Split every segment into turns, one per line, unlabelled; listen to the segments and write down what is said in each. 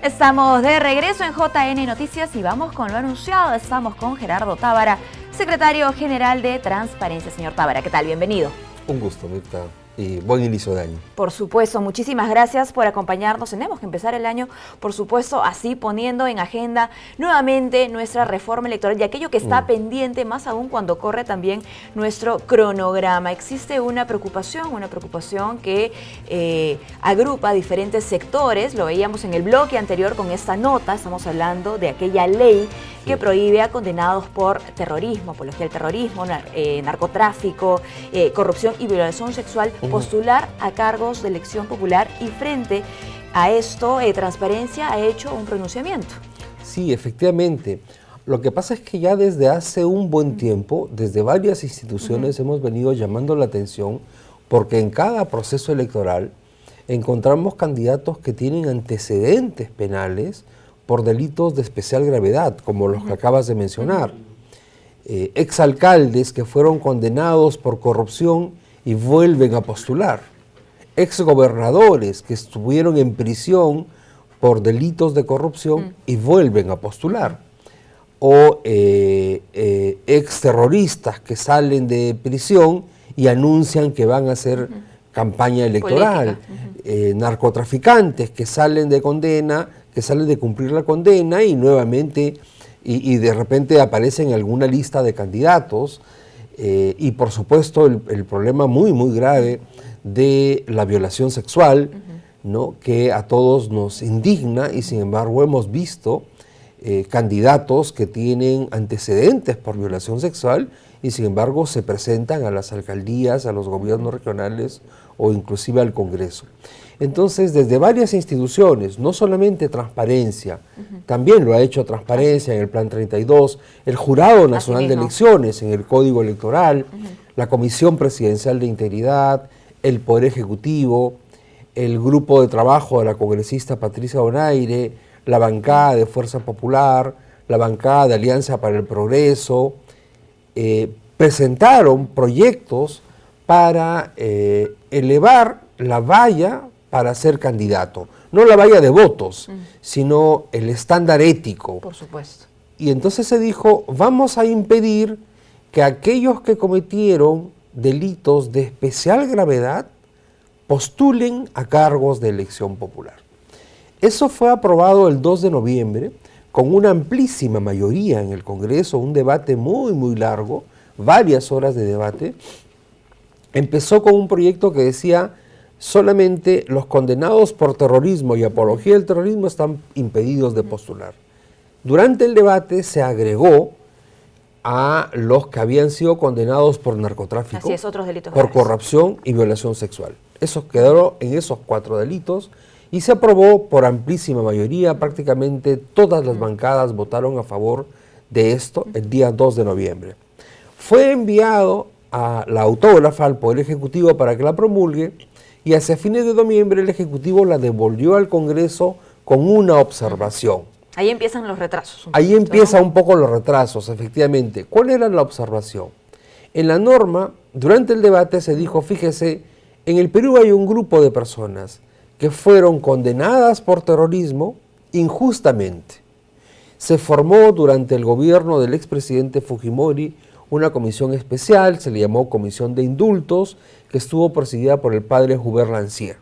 Estamos de regreso en JN Noticias y vamos con lo anunciado. Estamos con Gerardo Tábara, secretario general de Transparencia. Señor Tábara, ¿qué tal? Bienvenido.
Un gusto, Mirta, y buen inicio de año.
Por supuesto, muchísimas gracias por acompañarnos. Tenemos que empezar el año, por supuesto, así poniendo en agenda nuevamente nuestra reforma electoral y aquello que está pendiente, más aún cuando corre también nuestro cronograma. Existe una preocupación que agrupa diferentes sectores. Lo veíamos en el bloque anterior con esta nota. Estamos hablando de aquella ley que prohíbe a condenados por terrorismo, apología al terrorismo, narcotráfico, corrupción y violación sexual, postular a cargos de elección popular, y frente a esto, Transparencia ha hecho un pronunciamiento.
Sí, efectivamente. Lo que pasa es que ya desde hace un buen tiempo, desde varias instituciones hemos venido llamando la atención, porque en cada proceso electoral encontramos candidatos que tienen antecedentes penales por delitos de especial gravedad, como los que acabas de mencionar. Exalcaldes que fueron condenados por corrupción y vuelven a postular. Exgobernadores que estuvieron en prisión por delitos de corrupción y vuelven a postular. O exterroristas que salen de prisión y anuncian que van a hacer campaña electoral. Narcotraficantes que salen de condena, que salen de cumplir la condena y nuevamente, y de repente aparecen en alguna lista de candidatos. Y por supuesto el problema muy grave de la violación sexual, ¿no?, que a todos nos indigna, y sin embargo hemos visto candidatos que tienen antecedentes por violación sexual y sin embargo se presentan a las alcaldías, a los gobiernos regionales o inclusive al Congreso. Entonces, desde varias instituciones, no solamente Transparencia, también lo ha hecho Transparencia en el Plan 32, el Jurado Nacional de Elecciones en el Código Electoral, la Comisión Presidencial de Integridad, el Poder Ejecutivo, el Grupo de Trabajo de la congresista Patricia Donaire, la bancada de Fuerza Popular, la bancada de Alianza para el Progreso, presentaron proyectos para elevar la valla para ser candidato. No la valla de votos, sino el estándar ético.
Por supuesto.
Y entonces se dijo, vamos a impedir que aquellos que cometieron delitos de especial gravedad postulen a cargos de elección popular. Eso fue aprobado el 2 de noviembre con una amplísima mayoría en el Congreso, un debate muy largo, varias horas de debate. Empezó con un proyecto que decía: solamente los condenados por terrorismo y apología del terrorismo están impedidos de postular. Durante el debate se agregó a los que habían sido condenados por narcotráfico,
otros delitos
por corrupción y violación sexual. Eso quedó en esos 4 delitos y se aprobó por amplísima mayoría. Prácticamente todas las bancadas votaron a favor de esto el día 2 de noviembre. Fue enviado a la autógrafa, al Poder Ejecutivo, para que la promulgue, y hacia fines de noviembre el Ejecutivo la devolvió al Congreso con una observación.
Ahí empiezan los retrasos.
Ahí empiezan un poco los retrasos, efectivamente. ¿Cuál era la observación? En la norma, durante el debate se dijo, fíjese, en el Perú hay un grupo de personas que fueron condenadas por terrorismo injustamente. Se formó durante el gobierno del expresidente Fujimori una comisión especial, se le llamó Comisión de Indultos, que estuvo presidida por el padre Hubert Lancier,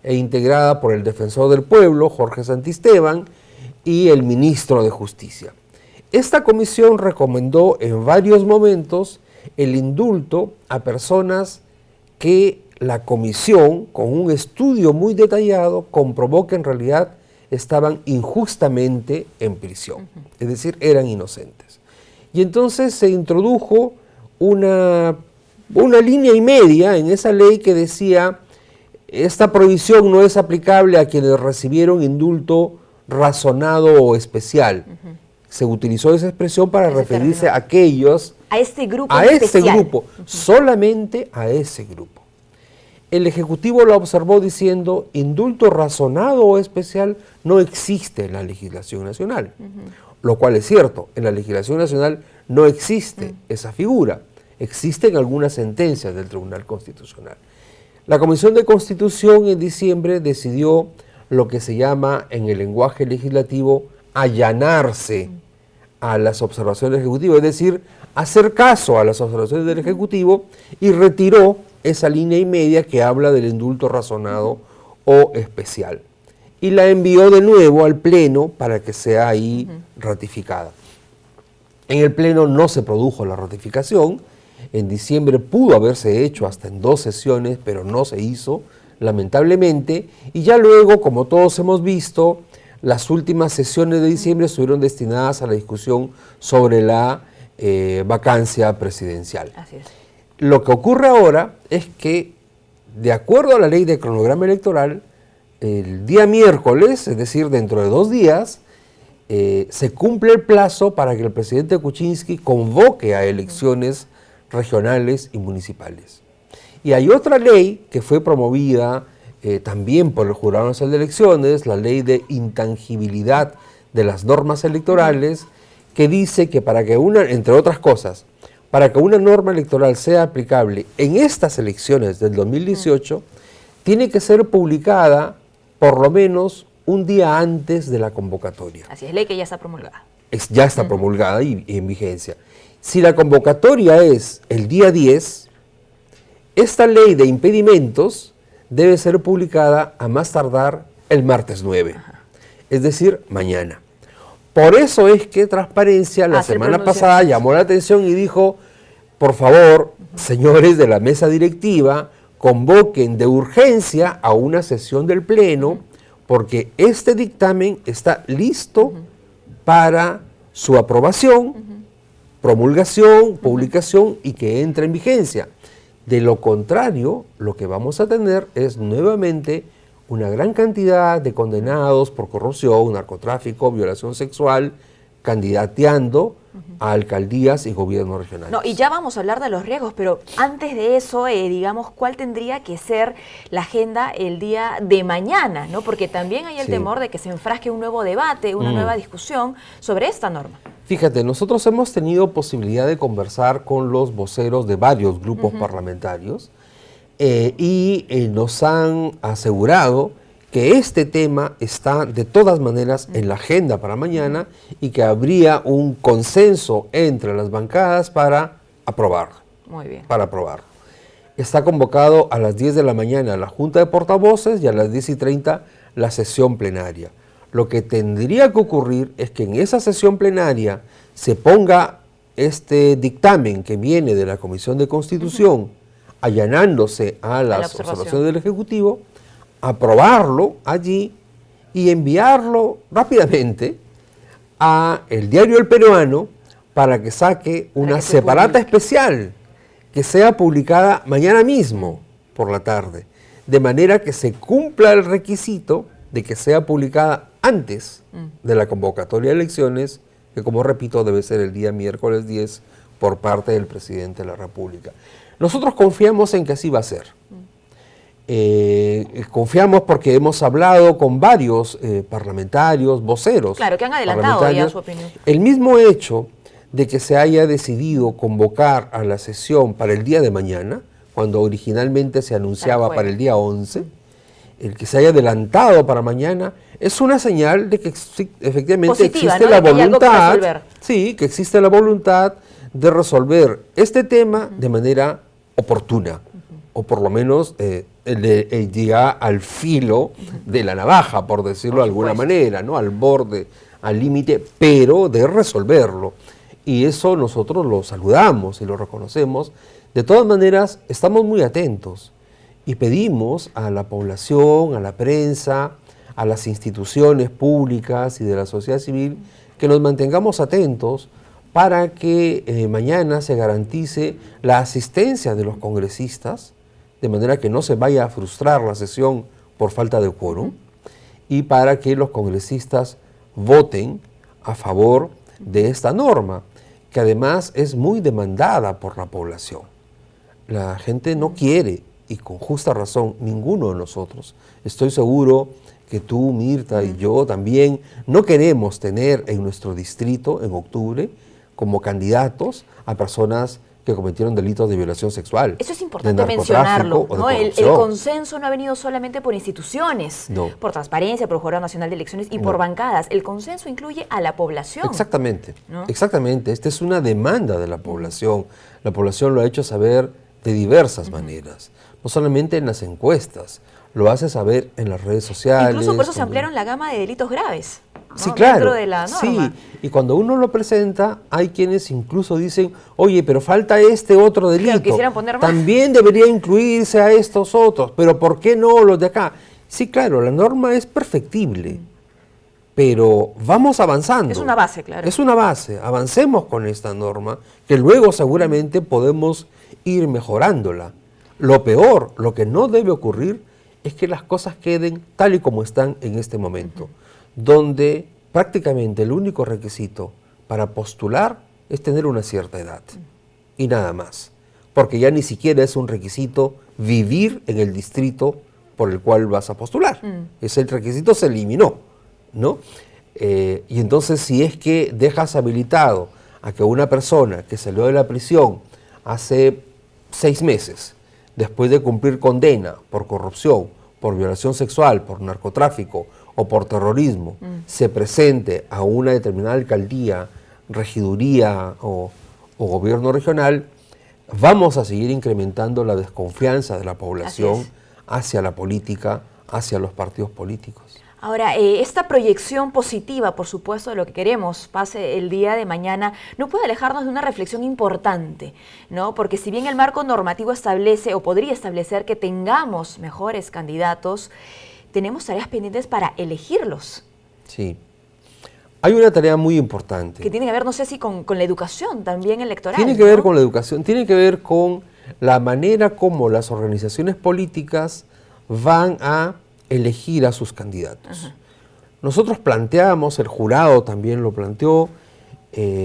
e integrada por el defensor del pueblo, Jorge Santisteban, y el ministro de Justicia. Esta comisión recomendó en varios momentos el indulto a personas que la comisión, con un estudio muy detallado, comprobó que en realidad estaban injustamente en prisión, es decir, eran inocentes. Y entonces se introdujo una línea y media en esa ley que decía: esta prohibición no es aplicable a quienes recibieron indulto razonado o especial. Se utilizó esa expresión para referirse a aquellos,
a este grupo,
solamente a ese grupo. El Ejecutivo lo observó diciendo: indulto razonado o especial no existe en la legislación nacional. Lo cual es cierto, en la legislación nacional no existe esa figura. Existen algunas sentencias del Tribunal Constitucional. La Comisión de Constitución en diciembre decidió lo que se llama en el lenguaje legislativo allanarse a las observaciones del Ejecutivo, es decir, hacer caso a las observaciones del Ejecutivo, y retiró esa línea y media que habla del indulto razonado o especial. Y la envió de nuevo al Pleno para que sea ahí ratificada. En el Pleno no se produjo la ratificación. En diciembre pudo haberse hecho hasta en 2 sesiones, pero no se hizo, lamentablemente. Y ya luego, como todos hemos visto, las últimas sesiones de diciembre estuvieron destinadas a la discusión sobre la vacancia presidencial.
Así es.
Lo que ocurre ahora es que, de acuerdo a la ley de cronograma electoral, el día miércoles, es decir, dentro de 2 días, se cumple el plazo para que el presidente Kuczynski convoque a elecciones regionales y municipales. Y hay otra ley que fue promovida también por el Jurado Nacional de Elecciones, la ley de intangibilidad de las normas electorales, que dice que para que entre otras cosas, para que una norma electoral sea aplicable en estas elecciones del 2018, tiene que ser publicada por lo menos un día antes de la convocatoria.
Así es, ley que ya está promulgada.
Ya está promulgada y en vigencia. Si la convocatoria es el día 10, esta ley de impedimentos debe ser publicada a más tardar el martes 9, es decir, mañana. Por eso es que Transparencia la semana pasada llamó la atención y dijo, por favor, señores de la mesa directiva, convoquen de urgencia a una sesión del Pleno, porque este dictamen está listo para su aprobación, promulgación, publicación y que entre en vigencia. De lo contrario, lo que vamos a tener es nuevamente una gran cantidad de condenados por corrupción, narcotráfico, violación sexual, candidateando a alcaldías y gobiernos regionales.
No, y ya vamos a hablar de los riesgos, pero antes de eso, digamos, ¿cuál tendría que ser la agenda el día de mañana? ¿No? Porque también hay el temor de que se enfrasque un nuevo debate, una nueva discusión sobre esta norma.
Fíjate, nosotros hemos tenido posibilidad de conversar con los voceros de varios grupos parlamentarios y nos han asegurado que este tema está de todas maneras en la agenda para mañana y que habría un consenso entre las bancadas para aprobarlo.
Muy bien.
Para aprobarlo. Está convocado a las 10 de la mañana la Junta de Portavoces y a las 10:30 la sesión plenaria. Lo que tendría que ocurrir es que en esa sesión plenaria se ponga este dictamen que viene de la Comisión de Constitución, allanándose a las observaciones del Ejecutivo, aprobarlo allí y enviarlo rápidamente a el diario El Peruano para que saque una separata especial que sea publicada mañana mismo por la tarde, de manera que se cumpla el requisito de que sea publicada antes de la convocatoria de elecciones, que como repito debe ser el día miércoles 10 por parte del presidente de la República. Nosotros confiamos en que así va a ser. Confiamos porque hemos hablado con varios parlamentarios, voceros.
Claro, que han adelantado ya su opinión.
El mismo hecho de que se haya decidido convocar a la sesión para el día de mañana, cuando originalmente se anunciaba para el día 11, el que se haya adelantado para mañana, es una señal de que efectivamente
positiva,
existe, ¿no?, la voluntad, que existe la voluntad de resolver este tema de manera oportuna, o por lo menos llega al filo de la navaja, por decirlo de alguna manera, ¿no?, al borde, al límite, pero de resolverlo. Y eso nosotros lo saludamos y lo reconocemos. De todas maneras, estamos muy atentos y pedimos a la población, a la prensa, a las instituciones públicas y de la sociedad civil que nos mantengamos atentos para que mañana se garantice la asistencia de los congresistas, de manera que no se vaya a frustrar la sesión por falta de quórum, y para que los congresistas voten a favor de esta norma, que además es muy demandada por la población. La gente no quiere, y con justa razón, ninguno de nosotros. Estoy seguro que tú, Mirta, y yo también no queremos tener en nuestro distrito, en octubre, como candidatos a personas que cometieron delitos de violación sexual.
Eso es
de
importante
narcotráfico
mencionarlo,
o de
¿no? El
corrupción.
consenso no ha venido solamente por instituciones,
No.
por Transparencia, por el Jurado Nacional de Elecciones y por bancadas. El consenso incluye a la población.
Exactamente,
¿no?
exactamente. Esta es una demanda de la población. La población lo ha hecho saber de diversas maneras, no solamente en las encuestas, lo hace saber en las redes sociales.
Incluso por eso se
cuando-
ampliaron la gama de delitos graves, ¿no?
Sí, claro.
Dentro de la norma.
Sí, y cuando uno lo presenta, hay quienes incluso dicen, oye, pero falta este otro delito.
Claro, quisieran poner más.
También debería incluirse a estos otros, pero ¿por qué no los de acá? Sí, claro, la norma es perfectible, pero vamos avanzando.
Es una base, claro.
Es una base, avancemos con esta norma, que luego seguramente podemos ir mejorándola. Lo peor, lo que no debe ocurrir, es que las cosas queden tal y como están en este momento, donde prácticamente el único requisito para postular es tener una cierta edad, y nada más, porque ya ni siquiera es un requisito vivir en el distrito por el cual vas a postular. Ese requisito se eliminó, ¿no? Y entonces, si es que dejas habilitado a que una persona que salió de la prisión hace 6 meses, después de cumplir condena por corrupción, por violación sexual, por narcotráfico o por terrorismo, se presente a una determinada alcaldía, regiduría o gobierno regional, vamos a seguir incrementando la desconfianza de la población hacia la política, hacia los partidos políticos.
Ahora, esta proyección positiva, por supuesto, de lo que queremos pase el día de mañana, no puede alejarnos de una reflexión importante, ¿no? Porque si bien el marco normativo establece o podría establecer que tengamos mejores candidatos, tenemos tareas pendientes para elegirlos.
Sí. Hay una tarea muy importante.
Que tiene que ver, no sé si con la educación también electoral.
Tiene que ver con la educación, tiene que ver con la manera como las organizaciones políticas van a elegir a sus candidatos. Nosotros planteamos, el jurado también lo planteó,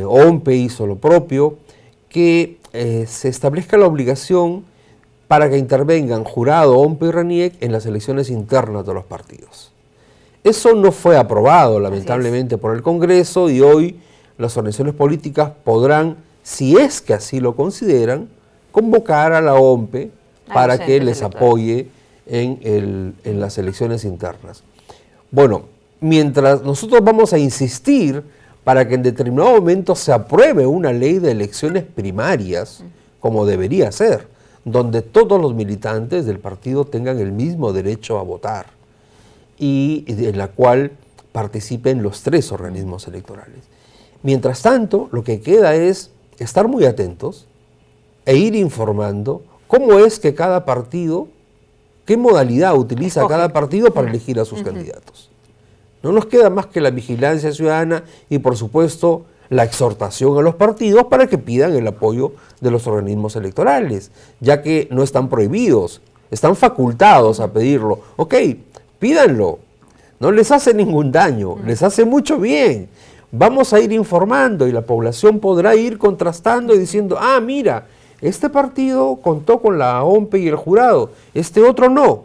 OMPE hizo lo propio, que se establezca la obligación para que intervengan jurado, OMPE y RENIEC en las elecciones internas de los partidos. Eso no fue aprobado, lamentablemente, por el Congreso, y hoy las organizaciones políticas podrán, si es que así lo consideran, convocar a la OMPE para que les apoye en las elecciones internas. Bueno, mientras nosotros vamos a insistir para que en determinado momento se apruebe una ley de elecciones primarias, como debería ser, donde todos los militantes del partido tengan el mismo derecho a votar y en la cual participen los 3 organismos electorales. Mientras tanto, lo que queda es estar muy atentos e ir informando cómo es que cada partido, qué modalidad utiliza cada partido para elegir a sus candidatos. No nos queda más que la vigilancia ciudadana y, por supuesto, la exhortación a los partidos para que pidan el apoyo de los organismos electorales, ya que no están prohibidos, están facultados a pedirlo. Ok, pídanlo, no les hace ningún daño, les hace mucho bien. Vamos a ir informando y la población podrá ir contrastando y diciendo, ah, mira, este partido contó con la OMPE y el jurado, este otro no.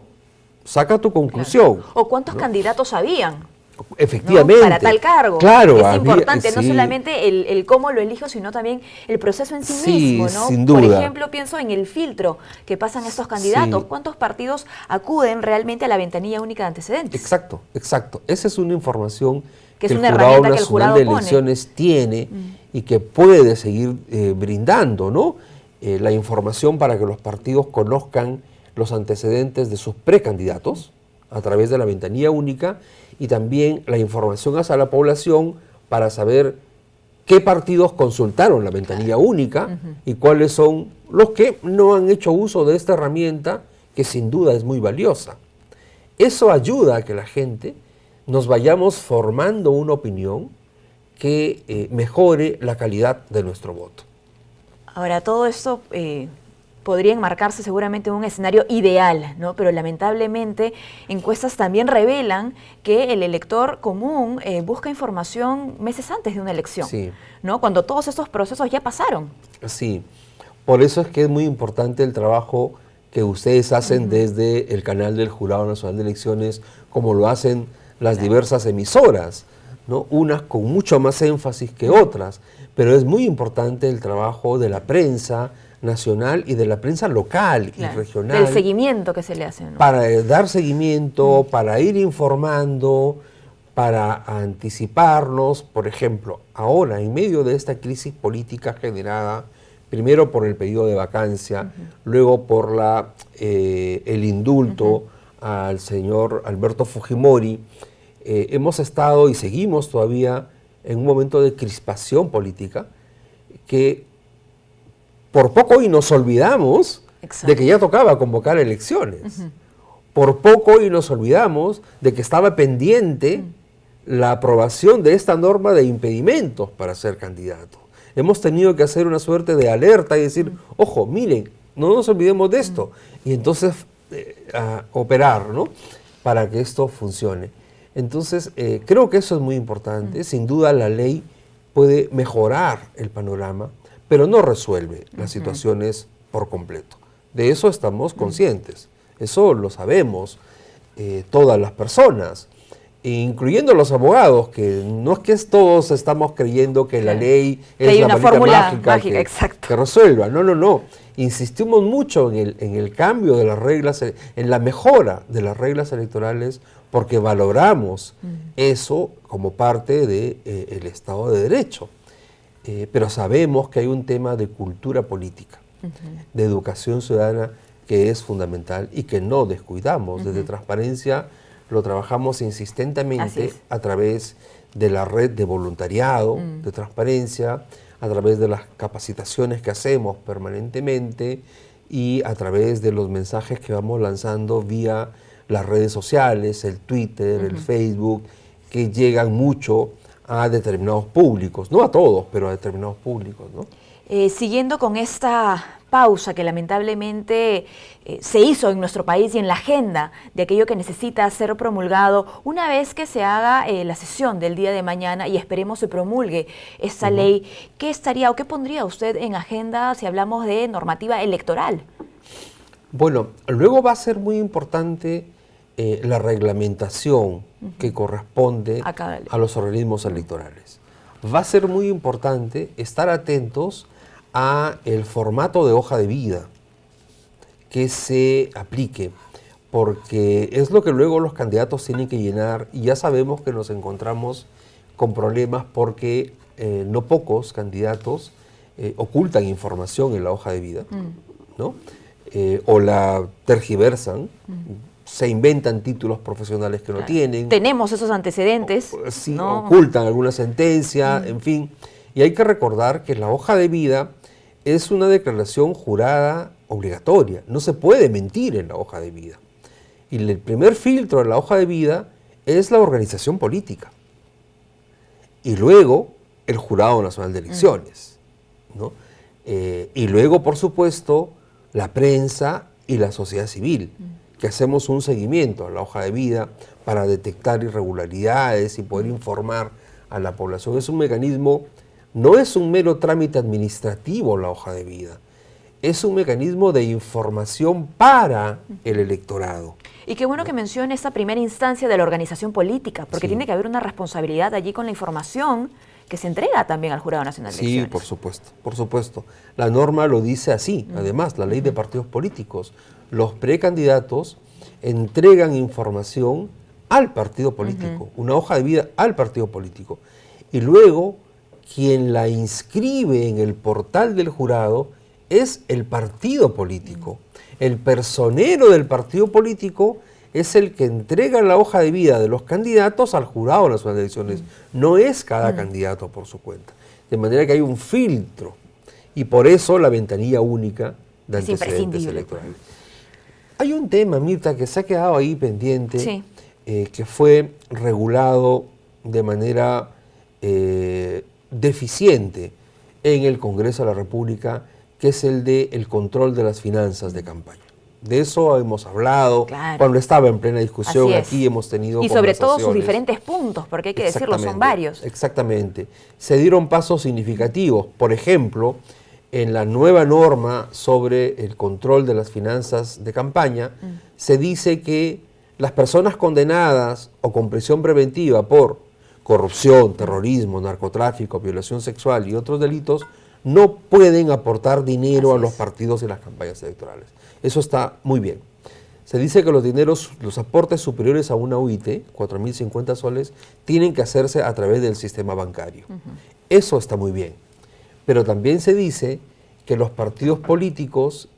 Saca tu conclusión.
Claro. ¿O cuántos candidatos habían?
Efectivamente.
¿No? Para tal cargo.
Claro,
es importante, no
sí.
solamente el cómo lo elijo, sino también el proceso en sí,
Sí,
mismo, ¿no?
sin duda.
Por ejemplo, pienso en el filtro que pasan estos candidatos.
Sí.
¿Cuántos partidos acuden realmente a la ventanilla única de antecedentes?
Exacto, exacto. Esa es una información
que es
el
una
Jurado
herramienta que el
Nacional
jurado
de Elecciones tiene y que puede seguir brindando, ¿no? La información para que los partidos conozcan los antecedentes de sus precandidatos a través de la ventanilla única, y también la información hacia la población para saber qué partidos consultaron la ventanilla única y cuáles son los que no han hecho uso de esta herramienta, que sin duda es muy valiosa. Eso ayuda a que la gente nos vayamos formando una opinión que mejore la calidad de nuestro voto.
Ahora, todo esto podría enmarcarse seguramente en un escenario ideal, ¿no? Pero lamentablemente encuestas también revelan que el elector común busca información meses antes de una elección,
Sí.
¿no? Cuando todos estos procesos ya pasaron.
Sí, por eso es que es muy importante el trabajo que ustedes hacen desde el canal del Jurado Nacional de Elecciones, como lo hacen las diversas emisoras, ¿no? Unas con mucho más énfasis que otras, pero es muy importante el trabajo de la prensa, nacional y de la prensa local y regional.
Del seguimiento que se le hace, ¿no?
Para dar seguimiento, para ir informando, para anticiparnos. Por ejemplo, ahora, en medio de esta crisis política generada, primero por el periodo de vacancia, luego por el indulto al señor Alberto Fujimori, hemos estado y seguimos todavía en un momento de crispación política que por poco y nos olvidamos de que ya tocaba convocar elecciones. Por poco y nos olvidamos de que estaba pendiente la aprobación de esta norma de impedimentos para ser candidato. Hemos tenido que hacer una suerte de alerta y decir, ojo, miren, no nos olvidemos de esto. Y entonces operar, ¿no?, para que esto funcione. Entonces, creo que eso es muy importante. Sin duda la ley puede mejorar el panorama, pero no resuelve las situaciones por completo. De eso estamos conscientes, eso lo sabemos todas las personas, incluyendo los abogados, que no es que todos estamos creyendo que la ley es la varita mágica que resuelva. No, no, no. Insistimos mucho en el cambio de las reglas, en la mejora de las reglas electorales, porque valoramos eso como parte del Estado de Derecho. Pero sabemos que hay un tema de cultura política, de educación ciudadana, que es fundamental y que no descuidamos. Desde Transparencia lo trabajamos insistentemente a través de la red de voluntariado de Transparencia, a través de las capacitaciones que hacemos permanentemente y a través de los mensajes que vamos lanzando vía las redes sociales, el Twitter, el Facebook, que llegan mucho a determinados públicos, no a todos, pero a determinados públicos, ¿no?
Siguiendo con esta pausa que lamentablemente se hizo en nuestro país y en la agenda de aquello que necesita ser promulgado, una vez que se haga la sesión del día de mañana y esperemos se promulgue esta ley, ¿qué estaría o qué pondría usted en agenda si hablamos de normativa electoral?
Bueno, luego va a ser muy importante la reglamentación que corresponde a los organismos electorales. Va a ser muy importante estar atentos a el formato de hoja de vida que se aplique, porque es lo que luego los candidatos tienen que llenar y ya sabemos que nos encontramos con problemas porque no pocos candidatos ocultan información en la hoja de vida, ¿no? O la tergiversan, se inventan títulos profesionales que no tienen.
Tenemos esos antecedentes.
Sí, ¿no? Ocultan alguna sentencia, en fin. Y hay que recordar que la hoja de vida es una declaración jurada obligatoria. No se puede mentir en la hoja de vida. Y el primer filtro en la hoja de vida es la organización política. Y luego el Jurado Nacional de Elecciones, ¿no? Y luego, por supuesto, la prensa y la sociedad civil, que hacemos un seguimiento a la hoja de vida para detectar irregularidades y poder informar a la población. Es un mecanismo, no es un mero trámite administrativo la hoja de vida, es un mecanismo de información para el electorado.
Y qué bueno que mencione esta primera instancia de la organización política, porque tiene que haber una responsabilidad allí con la información que se entrega también al Jurado Nacional de Elecciones.
Sí, por supuesto, por supuesto. La norma lo dice así, además, la ley de partidos políticos. Los precandidatos entregan información al partido político, una hoja de vida al partido político. Y luego, quien la inscribe en el portal del jurado es el partido político. El personero del partido político es el que entrega la hoja de vida de los candidatos al Jurado Nacional de Elecciones. No es cada candidato por su cuenta. De manera que hay un filtro. Y por eso la ventanilla única de antecedentes electorales. Hay un tema, Mirta, que se ha quedado ahí pendiente, que fue regulado de manera deficiente en el Congreso de la República, que es el del control de las finanzas de campaña. De eso hemos hablado, cuando estaba en plena discusión, aquí hemos tenido
y sobre todo sus diferentes puntos, porque hay que decirlo, son varios.
Exactamente. Se dieron pasos significativos. Por ejemplo, en la nueva norma sobre el control de las finanzas de campaña, se dice que las personas condenadas o con prisión preventiva por corrupción, terrorismo, narcotráfico, violación sexual y otros delitos no pueden aportar dinero
Así
a los
es.
partidos en las campañas electorales. Eso está muy bien. Se dice que los aportes superiores a una UIT, 4.050 soles, tienen que hacerse a través del sistema bancario. Eso está muy bien. Pero también se dice que los partidos políticos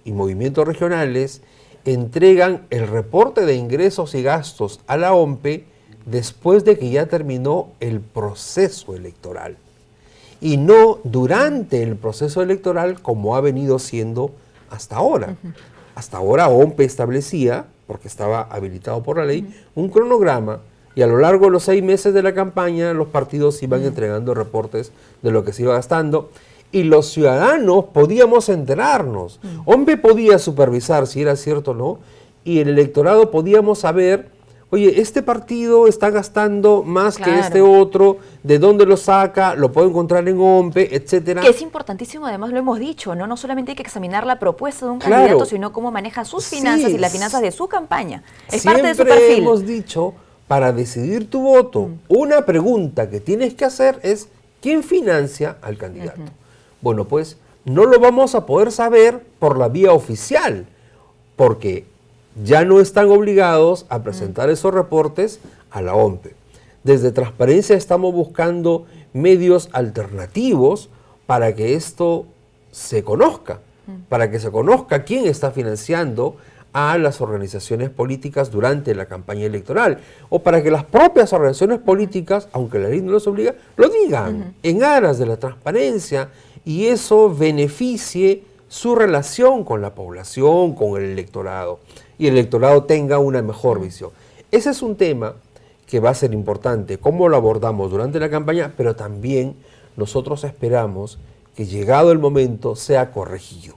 y movimientos regionales entregan el reporte de ingresos y gastos a la OMPE después de que ya terminó el proceso electoral. Y no durante el proceso electoral como ha venido siendo hasta ahora. Hasta ahora OMPE establecía, porque estaba habilitado por la ley, un cronograma y a lo largo de los 6 meses de la campaña los partidos iban entregando reportes de lo que se iba gastando y los ciudadanos podíamos enterarnos. OMPE podía supervisar si era cierto o no y el electorado podíamos saber, oye, este partido está gastando más que este otro, ¿de dónde lo saca? Lo puedo encontrar en OMPE, etcétera.
Que es importantísimo, además lo hemos dicho, ¿no? No solamente hay que examinar la propuesta de un candidato, sino cómo maneja sus finanzas y las finanzas de su campaña. Es parte de su perfil.
Siempre hemos dicho, para decidir tu voto, una pregunta que tienes que hacer es, ¿quién financia al candidato? Bueno, pues no lo vamos a poder saber por la vía oficial, porque ya no están obligados a presentar esos reportes a la OMPE. Desde Transparencia estamos buscando medios alternativos para que esto se conozca, para que se conozca quién está financiando a las organizaciones políticas durante la campaña electoral, o para que las propias organizaciones políticas, aunque la ley no los obliga, lo digan en aras de la transparencia y eso beneficie su relación con la población, con el electorado, y el electorado tenga una mejor visión. Ese es un tema que va a ser importante, cómo lo abordamos durante la campaña, pero también nosotros esperamos que llegado el momento sea corregido.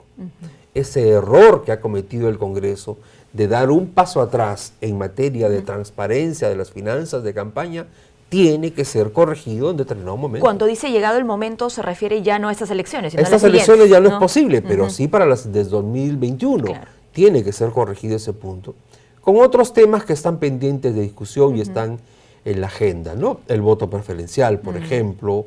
Ese error que ha cometido el Congreso de dar un paso atrás en materia de transparencia de las finanzas de campaña tiene que ser corregido en determinado momento.
Cuando dice llegado el momento se refiere ya no a estas elecciones, sino
estas
a las
elecciones
siguientes,
ya no es posible, pero sí para las de 2021.
Claro.
Tiene que ser corregido ese punto. Con otros temas que están pendientes de discusión y están en la agenda, ¿no? El voto preferencial, por ejemplo,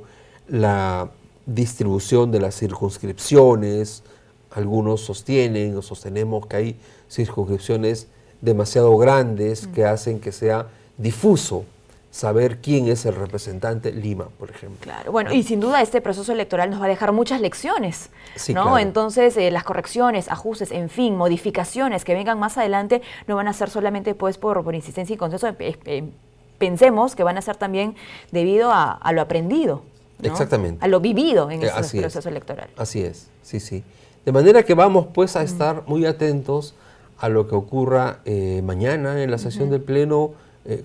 la distribución de las circunscripciones. Algunos sostienen o sostenemos que hay circunscripciones demasiado grandes que hacen que sea difuso saber quién es el representante. Lima, por ejemplo.
Claro, bueno, y sin duda este proceso electoral nos va a dejar muchas lecciones,
Sí,
¿no?
claro.
Entonces, las correcciones, ajustes, en fin, modificaciones que vengan más adelante no van a ser solamente pues por insistencia y consenso. Pensemos que van a ser también debido a lo aprendido, ¿no?
Exactamente.
A lo vivido en ese
Así es.
proceso electoral.
Así es, sí, sí. De manera que vamos pues a estar muy atentos a lo que ocurra mañana en la sesión del Pleno,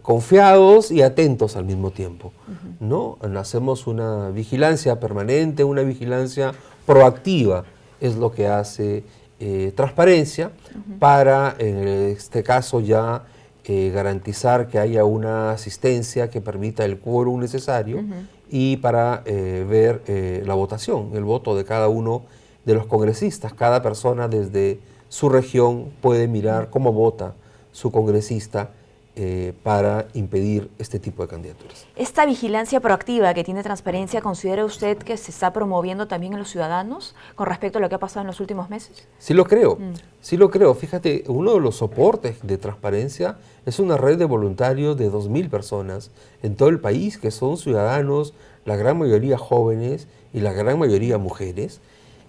confiados y atentos al mismo tiempo, ¿no? Hacemos una vigilancia permanente, una vigilancia proactiva, es lo que hace Transparencia para, en este caso ya, garantizar que haya una asistencia que permita el quórum necesario y para ver la votación, el voto de cada uno de los congresistas. Cada persona desde su región puede mirar cómo vota su congresista para impedir este tipo de candidaturas.
¿Esta vigilancia proactiva que tiene Transparencia, considera usted que se está promoviendo también en los ciudadanos con respecto a lo que ha pasado en los últimos meses?
Sí lo creo, sí lo creo. Fíjate, uno de los soportes de Transparencia es una red de voluntarios de 2.000 personas en todo el país, que son ciudadanos, la gran mayoría jóvenes y la gran mayoría mujeres,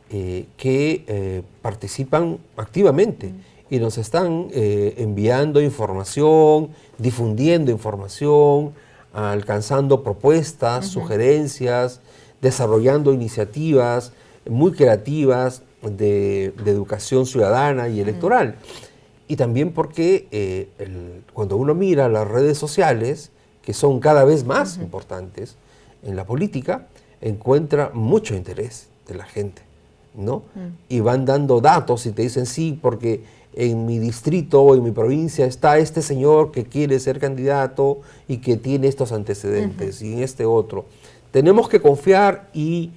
que participan activamente y nos están enviando información, difundiendo información, alcanzando propuestas, sugerencias, desarrollando iniciativas muy creativas de educación ciudadana y electoral. Y también porque cuando uno mira las redes sociales, que son cada vez más importantes en la política, encuentra mucho interés de la gente, ¿no? Y van dando datos y te dicen, sí, porque en mi distrito o en mi provincia está este señor que quiere ser candidato y que tiene estos antecedentes y en este otro. Tenemos que confiar y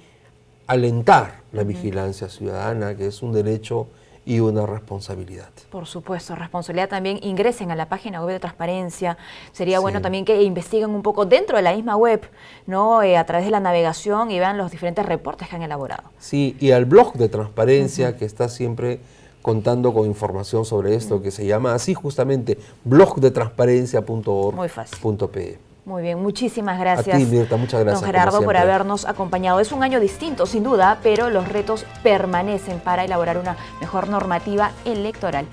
alentar la vigilancia ciudadana, que es un derecho y una responsabilidad.
Por supuesto, responsabilidad también. Ingresen a la página web de Transparencia. Sería
Sí.
bueno también que investiguen un poco dentro de la misma web, ¿no? A través de la navegación y vean los diferentes reportes que han elaborado.
Sí, y al blog de Transparencia, que está siempre contando con información sobre esto, que se llama así justamente, blogdetransparencia.org.pe.
Muy fácil. Muy bien, muchísimas gracias.
A ti, Mirta, muchas gracias.
Don Gerardo,
como
por
siempre.
habernos acompañado. Es un año distinto, sin duda, pero los retos permanecen para elaborar una mejor normativa electoral.